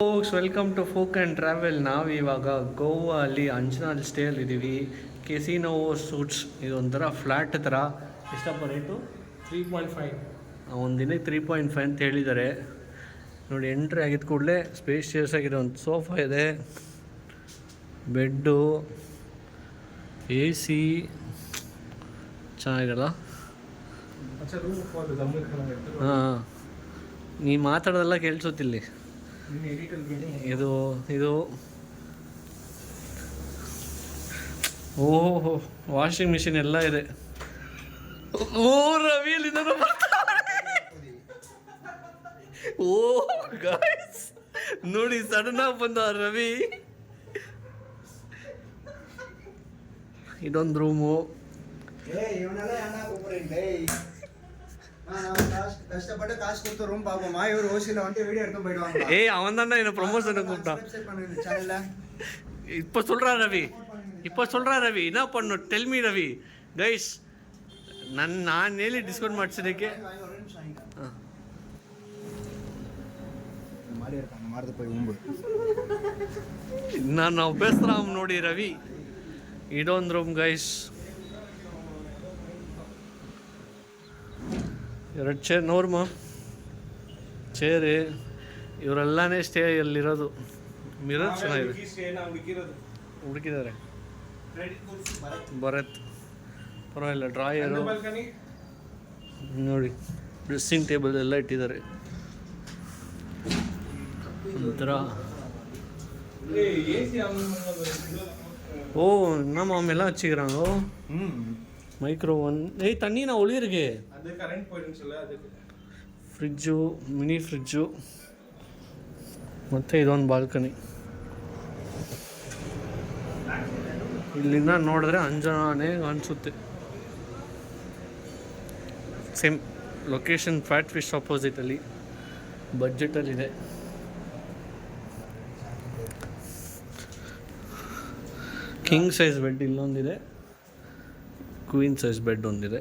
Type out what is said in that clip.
Forks welcome to folk and travel. ನಾವಿವಾಗ ಗೋವಾ ಅಲ್ಲಿ ಅಂಜನಾಲ್ ಸ್ಟೇಯಲ್ಲಿದ್ದೀವಿ. ಕೆಸಿನೋ ಸೂಟ್ಸ್ ಇದೊಂಥರ ಫ್ಲ್ಯಾಟ್ ಥರ. ಎಷ್ಟಪ್ಪ ರೇಟು? 3.5. ಒಂದು ದಿನಕ್ಕೆ 3.5 ಅಂತ ಹೇಳಿದ್ದಾರೆ. ನೋಡಿ, ಎಂಟ್ರಿ ಆಗಿದ್ದ ಕೂಡಲೇ ಸ್ಪೇಷಿಯಸ್ ಆಗಿದೆ. ಒಂದು ಸೋಫಾ ಇದೆ, ಬೆಡ್ಡು, ಎ ಸಿ ಚೆನ್ನಾಗಿರಲ್ಲ. ಹಾಂ, ನೀ ಮಾತಾಡೋದೆಲ್ಲ ಕೇಳಿಸುತ್ತಿಲ್ಲಿ. ಇದು ಇದು ಓಹೋ, ವಾಷಿಂಗ್ ಮಿಷಿನ್ ಎಲ್ಲ ಇದೆ. ಓ ರವಿಯಲ್ಲಿ ಓ ಗಾಯ್ಸ್ ನೋಡಿ, ಸಡನ್ ಆಗಿ ಬಂದ ರವಿ. ಇದೊಂದು ರೂಮು. கஷ்டப்பட்டு காசு கொடுத்து ரூம் பார்ப்போமா, இவர் ஓசியில் வந்து வீடியோ எடுத்து போயிடுவாங்க. ஏய், அவன் தானே என்ன ப்ரொமோஷனை கூப்பிட்டான். இப்போ சொல்கிறா ರವಿ என்ன பண்ணு ಟೆಲ್ ಮಿ ರವಿ. ಗೈಸ್, ನಾನು ಹೇಳಿ ಡಿಸ್ಕೌಂಟ್ ಮಾಡಿಸೋದಕ್ಕೆ ನಾವು ಬೇಸರ ನೋಡಿ ರವಿ. ಇದೊಂದು ರೂಮ್ ಗೈಸ್. 2 ಚೇರ್ ನೋಡ್ಮ, ಚೇರಿ ಇವರೆಲ್ಲನೇ ಸ್ಟೇಯಲ್ಲಿರೋದು. ಮಿರರ್ ಚೆನ್ನಾಗಿದೆ, ಹುಡುಕಿದ್ದಾರೆ. ಭರತ್ ಪರವಾಗಿಲ್ಲ. ಡ್ರಾಯರು ನೋಡಿ, ಡ್ರೆಸ್ಸಿಂಗ್ ಟೇಬಲ್ ಎಲ್ಲ ಇಟ್ಟಿದ್ದಾರೆ. ಒಂಥರ ஓ, நம்ம எல்லாம் வச்சுக்கிறாங்க. Micro one. ஏய், தண்ணி நான் ஒளியிருக்கு. அது கரண்ட் போயிடுன்னு சொல்ல, அதுக்கு ಫ್ರಿಜ್ಜು, ಮಿನಿ ಫ್ರಿಜ್ಜು, ಮತ್ತು ಇದೊಂದು ಬಾಲ್ಕನಿ. ಇಲ್ಲಿಂದ ನೋಡಿದ್ರೆ ಅಂಜನಾನೇ ಅನಿಸುತ್ತೆ. ಸೇಮ್ ಲೊಕೇಶನ್ ಫ್ಯಾಟ್ ಫಿಶ್ ಅಪೋಸಿಟಲ್ಲಿ, ಬಡ್ಜೆಟಲ್ಲಿದೆ. ಕಿಂಗ್ ಸೈಜ್ ಬೆಡ್ ಇಲ್ಲೊಂದಿದೆ, ಕ್ವೀನ್ ಸೈಜ್ ಬೆಡ್ ಒಂದಿದೆ.